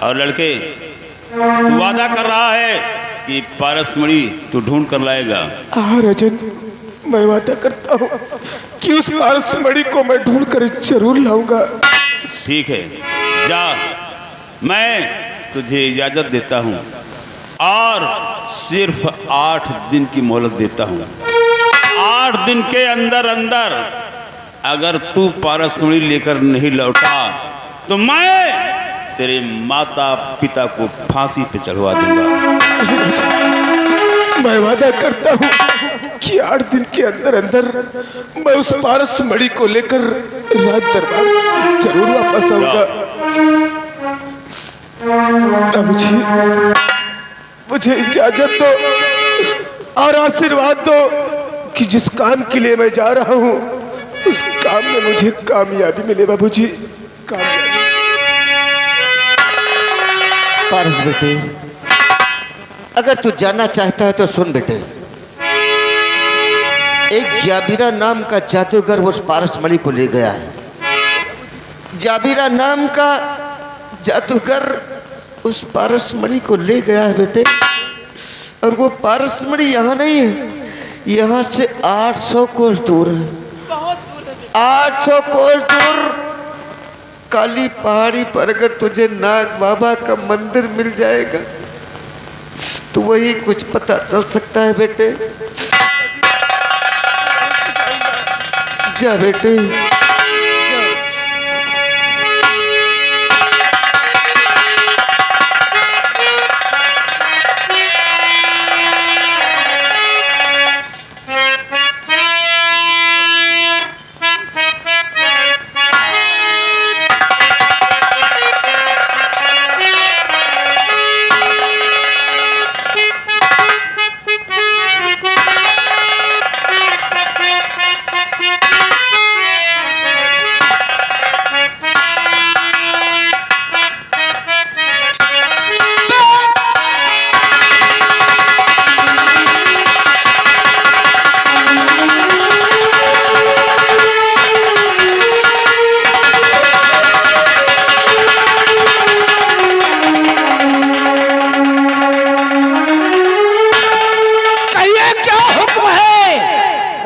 और लड़के, तू वादा कर रहा है कि पारसमणि तू ढूंढ कर लाएगा? हाँ राजन, मैं वादा करता हूँ कि उस पारसमणि को मैं ढूंढ कर जरूर लाऊंगा। ठीक है, जा, मैं तुझे इजाजत देता हूँ और सिर्फ 8 दिन की मोहलत देता हूँ। 8 दिन के अंदर अंदर अगर तू पारसमणि लेकर नहीं लौटा तो मैं तेरे माता पिता को फांसी पे चढ़वा दूंगा। मैं वादा करता हूँ कि 8 दिन के अंदर अंदर मैं उस पारसमणि को लेकर राज दरबार जरूर वापस आऊंगा। अब जी मुझे इजाजत दो और आशीर्वाद दो कि जिस काम के लिए मैं जा रहा हूँ उस काम में मुझे कामयाबी मिले। बाबूजी, कामयाबी। पारस बेटे, अगर तू जानना चाहता है तो सुन बेटे। एक जाबिरा नाम का जादूगर उस पारसमणि को ले गया है। जाबिरा नाम का जादूगर उस पारसमणि को ले गया है बेटे। और वो पारसमणि यहाँ नहीं है, यहाँ से 800 कोस दूर है। 800 कोस दूर काली पहाड़ी पर अगर तुझे नाग बाबा का मंदिर मिल जाएगा तो वही कुछ पता चल सकता है बेटे। जा बेटे।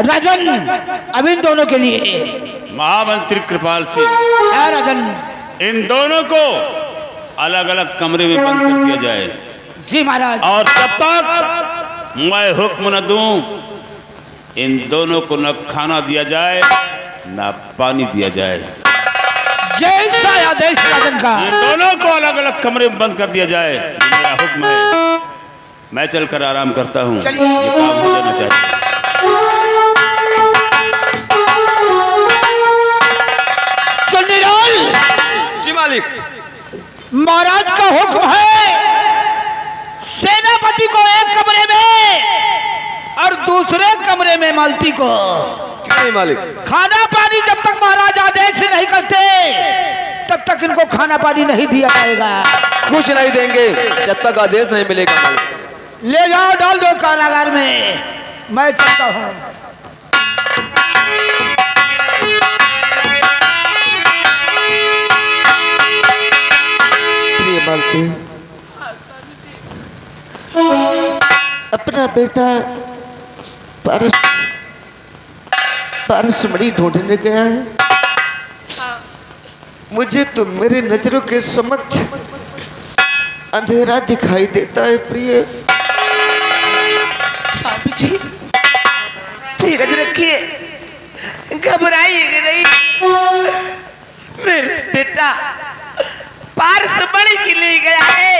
राजन, अब इन दोनों के लिए महामंत्री कृपाल सिंह, राजन, इन दोनों को अलग अलग कमरे में बंद कर दिया जाए। जी महाराज। और जब तक मैं हुक्म न दूं इन दोनों को न खाना दिया जाए न पानी दिया जाए। जैसा आदेश राजन का। इन दोनों को अलग अलग कमरे में बंद कर दिया जाए, ये मेरा हुक्म है। मैं चलकर आराम करता हूँ, ये काम हो जाना चाहिए। जी मालिक। महाराज का हुक्म है सेनापति को एक कमरे में और दूसरे कमरे में मालती को। क्यों मालिक? खाना पानी जब तक महाराज आदेश नहीं करते तब तक इनको खाना पानी नहीं दिया जाएगा। कुछ नहीं देंगे जब तक आदेश नहीं मिलेगा मालिक। ले जाओ, डाल दो कारागार में। मैं चलता हूँ। मालती, अपना बेटा पारसमणि ढूंढने गया है। मुझे तो मेरे नजरों के समक्ष अंधेरा दिखाई देता है प्रिय। स्वामी जी, धीरज रखिए, घबराइए नहीं। मेरा बेटा पारसमणि के लिए गया है,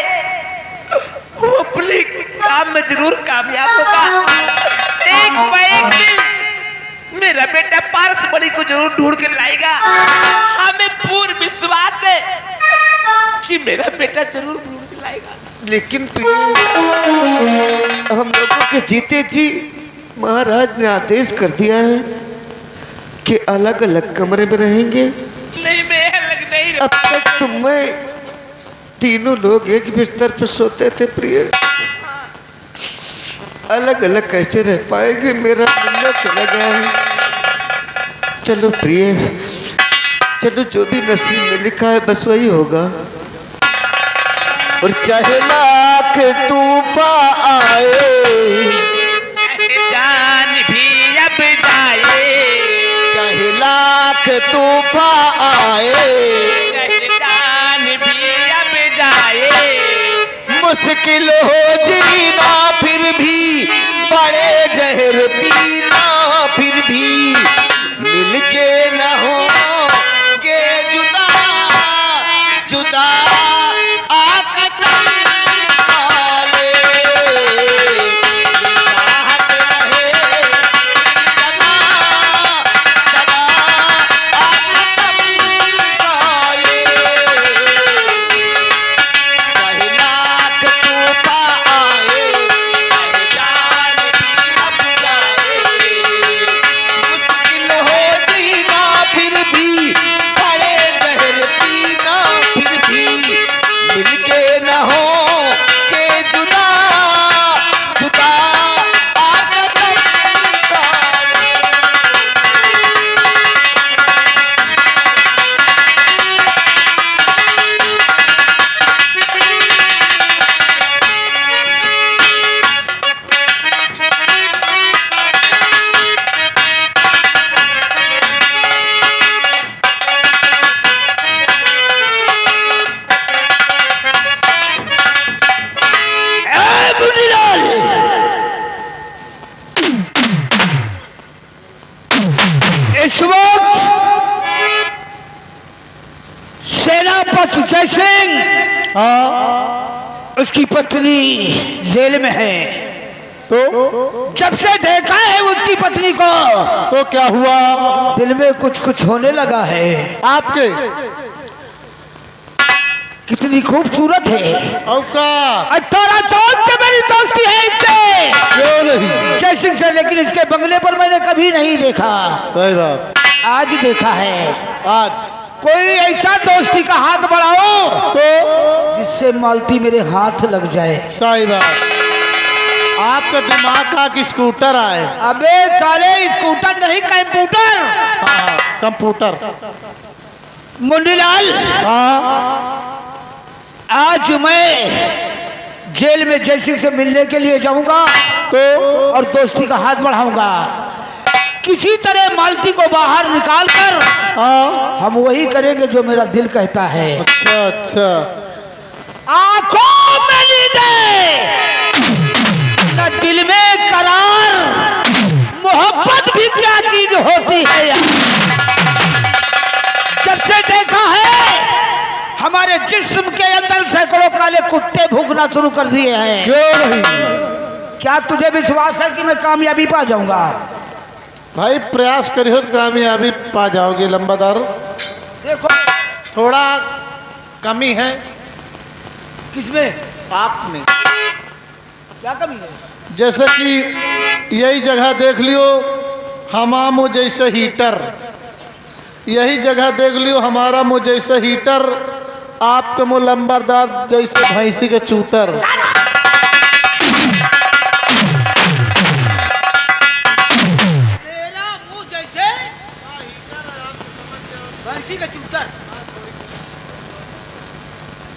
वो अपने काम में जरूर कामयाब होगा। एक दिन मेरा बेटा पारसमणि को जरूर ढूंढ कर लाएगा। हमें पूर्ण विश्वास है कि मेरा बेटा जरूर ढूंढ कर लाएगा। लेकिन प्रिय, हम लोगों के जीते जी महाराज ने आदेश कर दिया है कि अलग अलग कमरे में रहेंगे। नहीं, मैं अलग नहीं। अब तक तो मैं तीनों लोग एक बिस्तर पर सोते थे प्रिय। अलग अलग कैसे रह पाएंगे? मेरा मिलना चला गया है। चलो प्रिय, चलो, जो भी नसीब में लिखा है बस वही होगा। और चाहे लाख तूफान आए, जान भी अब जाए, चाहे लाख तूफान आए, जान भी अब जाए, मुश्किल हो जीना फिर भी, बड़े जहर पीना फिर भी, मिलके न हो के जुदा जुदा आ कसम खा ले, चाहत रहे सदा सदा आ कसम खा ले, चाहे लाख तूफान आए, चाहे जान भी अब जाए, मुश्किल हो जीना फिर भी, बड़े जहर पीना फिर भी, मिलके न हो के जुदा जुदा आ कसम खा ले। इस वक्त सेनापति जय सिंह उसकी पत्नी जेल में है। तो जब से देखा है उसकी पत्नी को तो क्या हुआ? दिल में कुछ कुछ होने लगा है। आपके कितनी खूबसूरत है। और का? 18 साल से मेरी दोस्ती है इससे, क्यों नहीं? जय सिंह से, लेकिन इसके बंगले पर मैंने कभी नहीं देखा। सही बात। आज देखा है। आज कोई ऐसा दोस्ती का हाथ बढ़ाओ तो जिससे मालती मेरे हाथ लग जाए। सही बात। आपका दिमाग का कि स्कूटर आए? अबे साले स्कूटर नहीं कंप्यूटर। हाँ, कंप्यूटर। मुंडीलाल, हाँ, आज मैं जेल में जय सिंह से मिलने के लिए जाऊंगा तो और दोस्ती का हाथ बढ़ाऊंगा। किसी तरह मालती को बाहर निकालकर हाँ। हम वही करेंगे जो मेरा दिल कहता है। अच्छा अच्छा। आंखों में नींदें, न दिल में करार, मोहब्बत भी क्या चीज होती है यार। जब से देखा है हमारे जिस्म के अंदर सैकड़ों काले कुत्ते भूखना शुरू कर दिए हैं। क्यों नहीं? क्या तुझे विश्वास है कि मैं कामयाबी पा जाऊंगा? भाई प्रयास करियो तो कामयाबी पा जाओगे लंबादार। देखो थोड़ा कमी है किसमें, आप में। क्या कमी है? जैसे कि यही जगह देख लियो, हमामो जैसे हीटर। यही जगह देख लियो, हमारा मुँह जैसे हीटर, आपके मुँह लंबादार जैसे भैंसी के चूतर।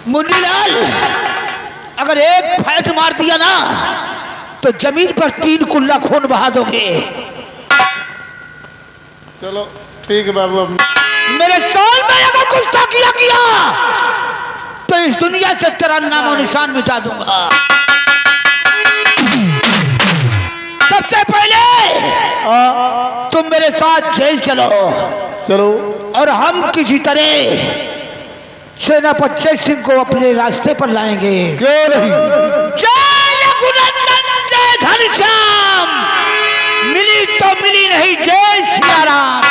मुन्नीलाल, अगर एक फैट मार दिया ना तो जमीन पर 3 कुल्ला खून बहा दोगे। चलो ठीक है बाबू। अब मेरे साल में अगर कुछ किया तो इस दुनिया से तेरा नामो निशान मिटा दूंगा। सबसे पहले तुम मेरे साथ जेल चलो चलो। और हम किसी तरह सेनापति जय सिंह को अपने रास्ते पर लाएंगे। क्यों नहीं? जय रघुनंदन जय घनश्याम, मिली तो मिली नहीं जय सिया राम।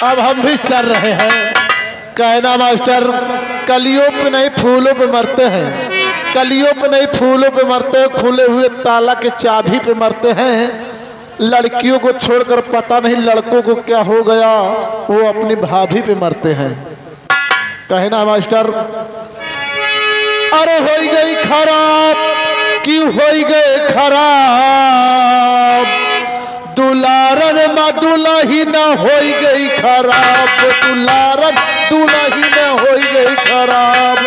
अब हम भी चल रहे हैं। कहना मास्टर, कलियों पे नहीं फूलों पे मरते हैं। कलियों पे नहीं फूलों पे मरते हैं, खुले हुए ताला के चाबी पे मरते हैं। लड़कियों को छोड़कर पता नहीं लड़कों को क्या हो गया, वो अपनी भाभी पे मरते हैं। कहना मास्टर, अरे हो गई खराब, क्यों हो गए खराब, दुलारन मधुला ही न हो गई खराब, दुलारन दूल्हा ही न हो सीताराम।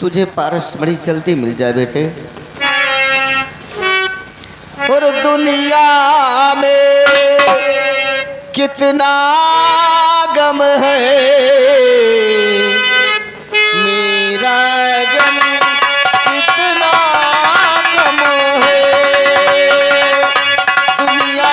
तुझे पारसमणि जल्दी मिल जाए बेटे। और दुनिया में कितना गम है, मेरा गम कितना गम है। दुनिया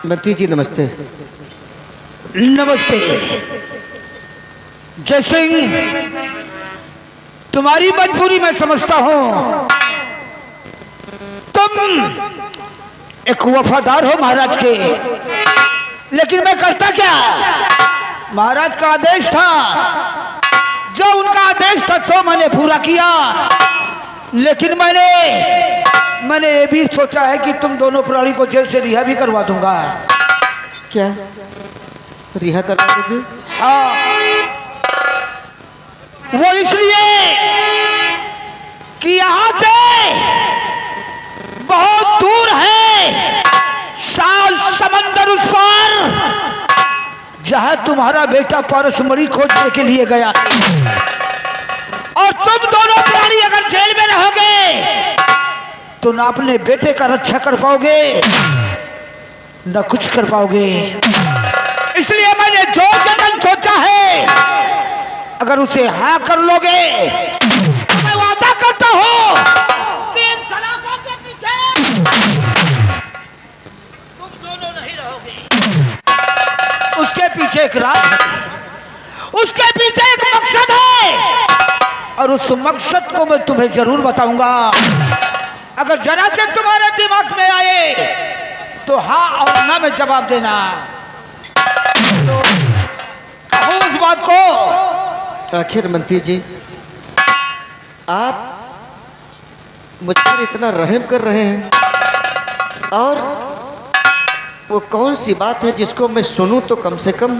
मंत्री जी नमस्ते। नमस्ते। जय सिंह, तुम्हारी मजबूरी मैं समझता हूं। तुम एक वफादार हो महाराज के, लेकिन मैं करता क्या? महाराज का आदेश था, जो उनका आदेश था सो मैंने पूरा किया। लेकिन मैंने ये भी सोचा है कि तुम दोनों प्राणी को जेल से रिहा भी करवा दूंगा। क्या रिहा करवा दोगे? हाँ, वो इसलिए कि यहां से बहुत दूर है साल समंदर उस पार, जहां तुम्हारा बेटा पारसमणि खोजने के लिए गया। और तुम दोनों प्राणी अगर जेल में रहोगे तो ना अपने बेटे का रक्षा कर पाओगे न कुछ कर पाओगे। इसलिए मैंने जो जतन सोचा है, अगर उसे हाँ कर लोगे तो मैं वादा करता हूं तीन सलाखों के पीछे तुम दोनों नहीं रहोगे। उसके पीछे एक राज है, उसके पीछे एक मकसद है, और उस मकसद को मैं तुम्हें जरूर बताऊंगा। अगर जरा से तुम्हारे दिमाग में आए तो हाँ और ना में जवाब देना। तो कहो उस बात को। आखिर मंत्री जी, आप मुझ पर इतना रहम कर रहे हैं, और वो कौन सी बात है जिसको मैं सुनूं तो कम से कम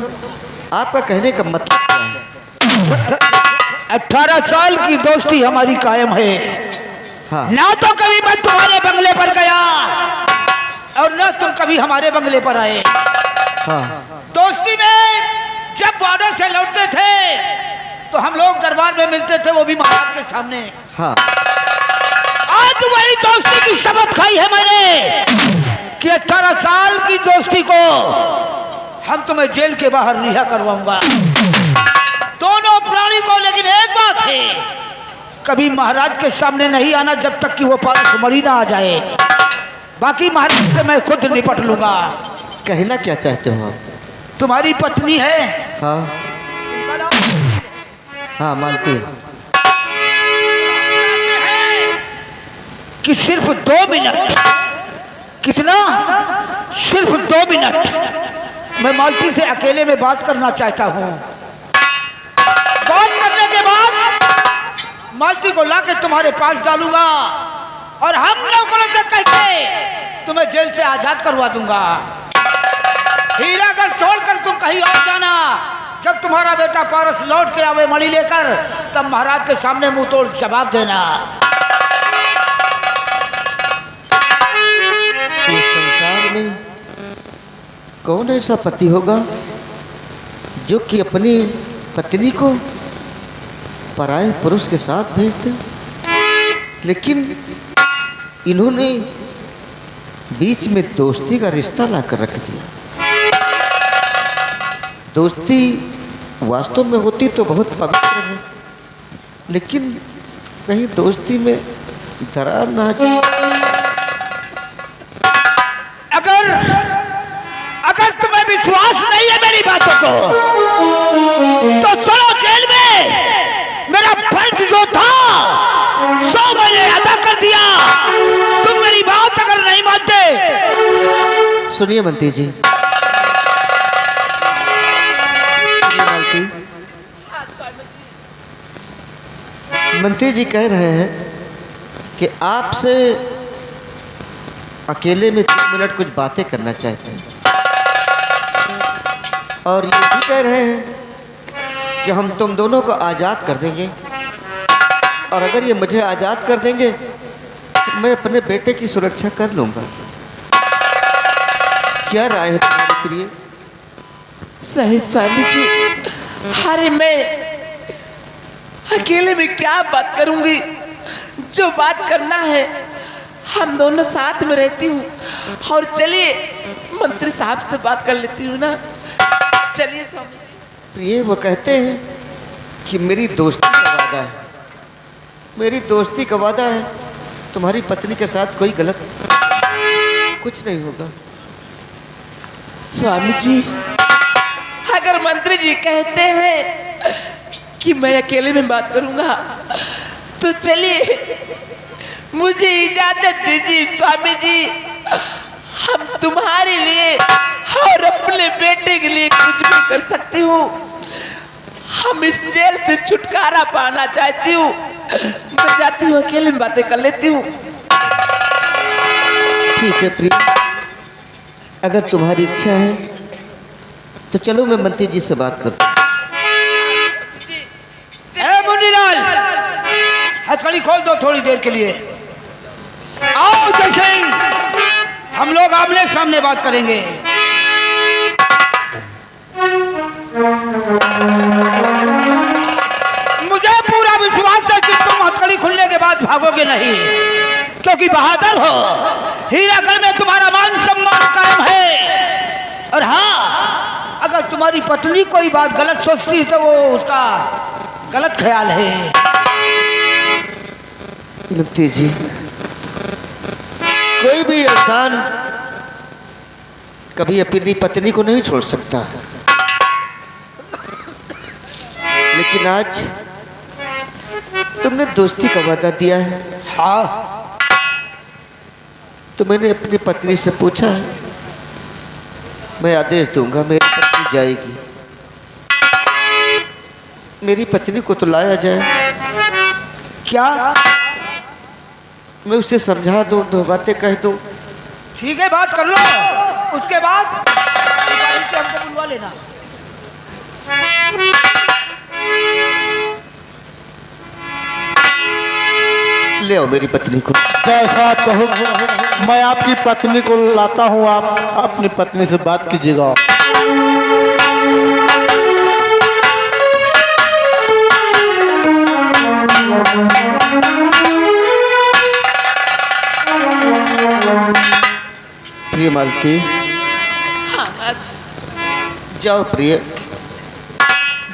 आपका कहने का मतलब क्या है? 18 साल की दोस्ती हमारी कायम है। हाँ। ना तो कभी मैं तुम्हारे बंगले पर गया और ना तुम कभी हमारे बंगले पर आए। हाँ। दोस्ती में जब बॉर्डर से लौटते थे तो हम लोग दरबार में मिलते थे, वो भी महाराज के सामने। हाँ। आज वही दोस्ती की शपथ खाई है मैंने कि 18 साल की दोस्ती को हम तुम्हें जेल के बाहर रिहा करवाऊंगा, दोनों प्राणी को। लेकिन एक बात है, कभी महाराज के सामने नहीं आना जब तक कि वो पारसमणि ना आ जाए। बाकी महाराज से मैं खुद निपट लूंगा। कहना क्या चाहते हो आप? तुम्हारी पत्नी है? हाँ हाँ, मालती। कि सिर्फ 2 मिनट, कितना, सिर्फ 2 मिनट मैं मालती से अकेले में बात करना चाहता हूं। बात करने के बाद मालती को लाके तुम्हारे पास डालूंगा और हम नौकरों से कहके तुम्हें जेल से आजाद करवा दूंगा। हीरागढ़ छोड़कर तुम कहीं और जाना। जब तुम्हारा बेटा पारस लौट के आवे मणि लेकर, तब महाराज के सामने मुंह तोड़ जवाब देना। इस संसार में कौन ऐसा पति होगा जो कि अपनी पत्नी को पराये पुरुष के साथ भेज दे, लेकिन इन्होंने बीच में दोस्ती का रिश्ता लाकर रख दिया। दोस्ती वास्तव में होती तो बहुत पवित्र है, लेकिन कहीं दोस्ती में दरार ना आ जाए। अगर तुम्हें विश्वास नहीं है मेरी बातों को, तो चलो जेल में। मेरा फर्ज जो था सो मैंने अदा कर दिया। तुम मेरी बात अगर नहीं मानते। सुनिए मंत्री जी, मंत्री जी कह रहे हैं कि आपसे अकेले में 3 मिनट कुछ बातें करना चाहते हैं, और ये भी कह रहे हैं कि हम तुम दोनों को आज़ाद कर देंगे, और अगर ये मुझे आज़ाद कर देंगे तो मैं अपने बेटे की सुरक्षा कर लूँगा। क्या राय है तुम्हारी प्रिय? सही स्वामी जी, अरे मैं अकेले में क्या बात करूंगी? जो बात करना है हम दोनों साथ में रहती हूँ। और चलिए मंत्री साहब से बात कर लेती हूँ ना। चलिए स्वामी जी। प्रिय, वो कहते हैं कि मेरी दोस्ती का वादा है, मेरी दोस्ती का वादा है, तुम्हारी पत्नी के साथ कोई गलत कुछ नहीं होगा। स्वामी जी, अगर मंत्री जी कहते हैं कि मैं अकेले में बात करूंगा, तो चलिए मुझे इजाजत दीजिए स्वामी जी। हम तुम्हारे लिए और अपने बेटे के लिए कुछ भी कर सकती हूँ। हम इस जेल से छुटकारा पाना चाहती हूँ। मैं जाती हूँ, अकेले में बातें कर लेती हूँ। ठीक है प्रिय, अगर तुम्हारी इच्छा है तो चलो मैं मंत्री जी से बात करता हूँ। मुंडीलाल, हथकड़ी खोल दो थोड़ी देर के लिए। आओ जयसिंह, हम लोग आमने सामने बात करेंगे। मुझे पूरा विश्वास है कि तुम हथकड़ी खुलने के बाद भागोगे नहीं, क्योंकि बहादुर हो। हीरागढ़ में तुम्हारा मान सम्मान कायम है। और हाँ, अगर तुम्हारी पत्नी कोई बात गलत सोचती है तो वो उसका गलत ख्याल है। मंत्री जी, कोई भी इंसान कभी अपनी पत्नी को नहीं छोड़ सकता, लेकिन आज तुमने दोस्ती का वादा दिया है। हाँ, तो मैंने अपनी पत्नी से पूछा है, मैं आदेश दूंगा मेरी पत्नी जाएगी। मेरी पत्नी को तो लाया जाए। क्या? मैं उसे समझा दूं, 2 बातें कह दूं। ठीक है, बात कर लो। उसके बाद गाड़ी से हमको बुलवा लेना। ले आओ मेरी पत्नी को। जैसा आप कहो, मैं आपकी पत्नी को लाता हूँ। आप अपनी पत्नी से बात कीजिएगा। प्रिय मालती, जाओ प्रिय,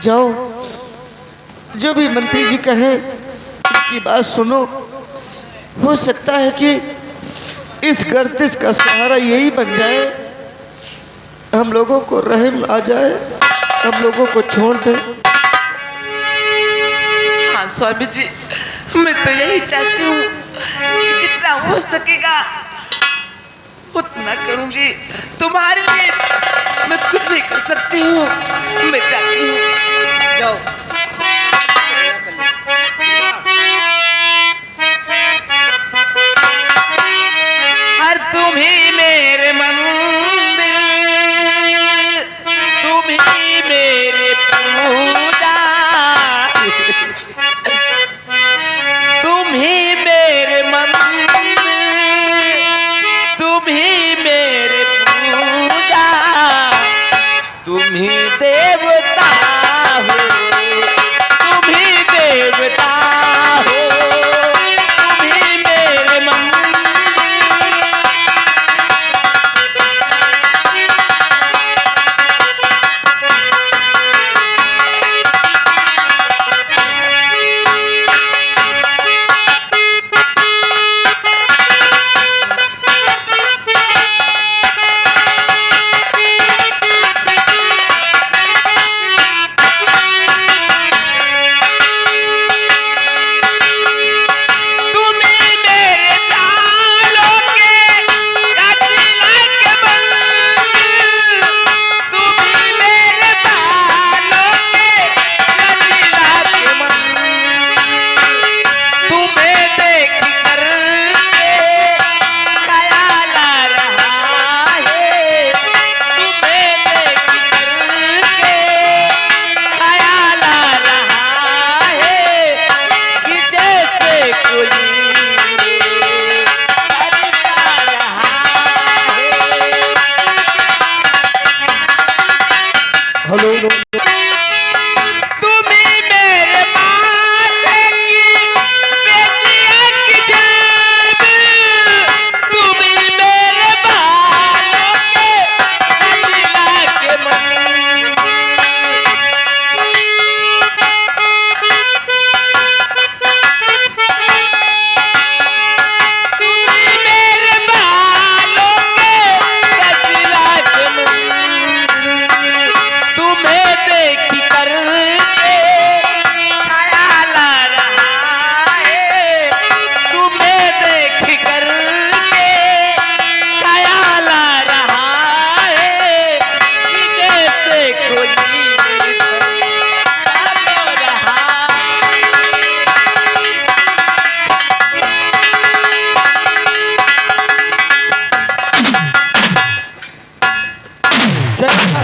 जाओ। जो भी मंत्री जी कहे उनकी बात सुनो। हो सकता है कि इस गर्दिश का सहारा यही बन जाए, हम लोगों को रहम आ जाए, हम लोगों को छोड़ दे। हाँ स्वामी जी, मैं तो यही चाहती हूँ कि जितना जितना हो सकेगा उतना करूंगी। तुम्हारे लिए मैं कुछ भी कर सकती हूँ। मैं चाहती हूँ जाओ। हर तुम ही मेरे मंदिर, तुम ही मेरे पूजा, तुम ही मेरे मंदिर, तुम ही मेरे पूजा, तुम ही देवता हो, तुम ही देवता हो, तुम ही मेरे मंदिर।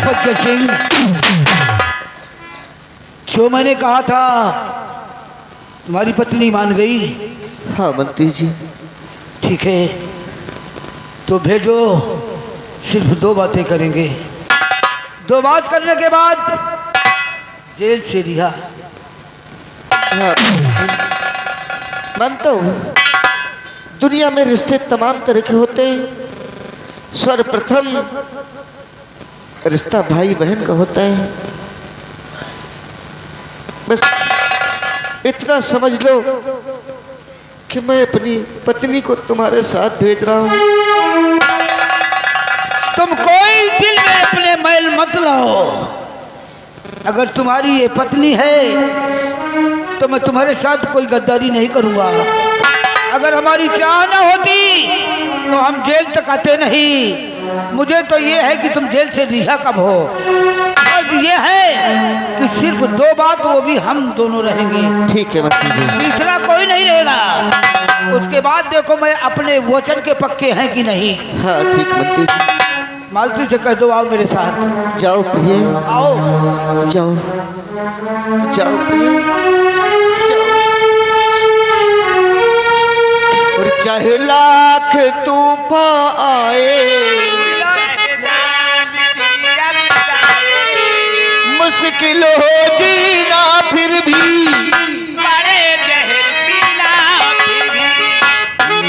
बच्चे सिंह, जो मैंने कहा था तुम्हारी पत्नी मान गई? हाँ मंत्री जी। ठीक है, तो भेजो, सिर्फ 2 बातें करेंगे। 2 बात करने के बाद जेल से रिहा। हाँ मानता हूँ, दुनिया में रिश्ते तमाम तरह के होते हैं। सर्वप्रथम रिश्ता भाई बहन का होता है। बस इतना समझ लो कि मैं अपनी पत्नी को तुम्हारे साथ भेज रहा हूँ। तुम कोई दिल में अपने मैल मत लाओ। अगर तुम्हारी ये पत्नी है तो मैं तुम्हारे साथ कोई गद्दारी नहीं करूँगा। अगर हमारी चाह न होती तो हम जेल तक आते नहीं। मुझे तो ये है कि तुम जेल से रिहा कब हो, और ये है कि सिर्फ 2 बात, वो भी हम दोनों रहेंगे। ठीक है मंत्री जी। तीसरा कोई नहीं रहेगा। उसके बाद देखो मैं अपने वचन के पक्के हैं कि नहीं। हाँ ठीक मंत्री जी। मालती से कह दो आओ मेरे साथ। जाओ प्रिय, आओ। जाओ जाओ प्रिय, जाओ। और चाहे लाख तूफान आए, मुश्किल हो जीना फिर भी,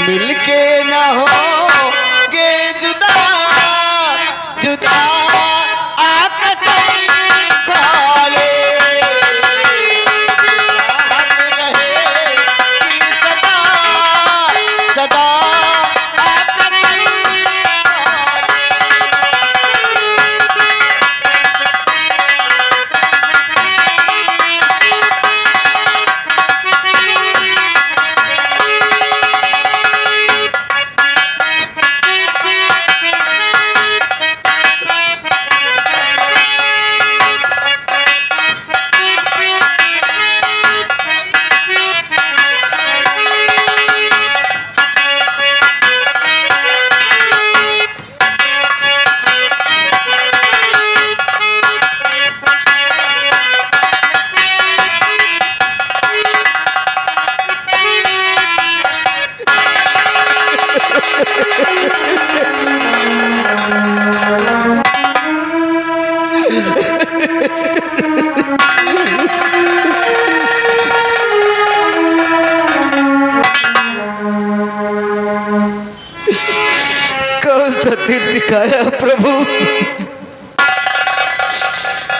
मिलके ना होगे जुदा, जुदा कसम खा ले, याद रहेगी सदा सदा। सा दिन दिखाया प्रभु,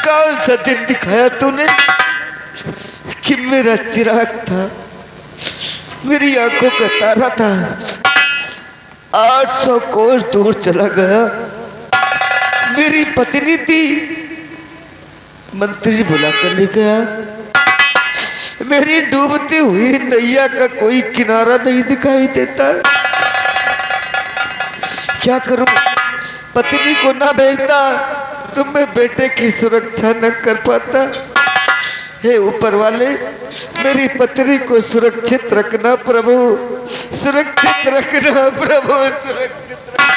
कौन सा दिन दिखाया तूने कि मेरा चिराग था, मेरी आंखों का तारा था, 800 कोस दूर चला गया। मेरी पत्नी थी, मंत्री बुला कर ले गया। मेरी डूबती हुई नैया का कोई किनारा नहीं दिखाई देता। क्या करूं? पत्नी को ना भेजता तो मैं बेटे की सुरक्षा न कर पाता। हे ऊपर वाले, मेरी पत्नी को सुरक्षित रखना प्रभु, सुरक्षित रखना प्रभु, सुरक्षित रखना।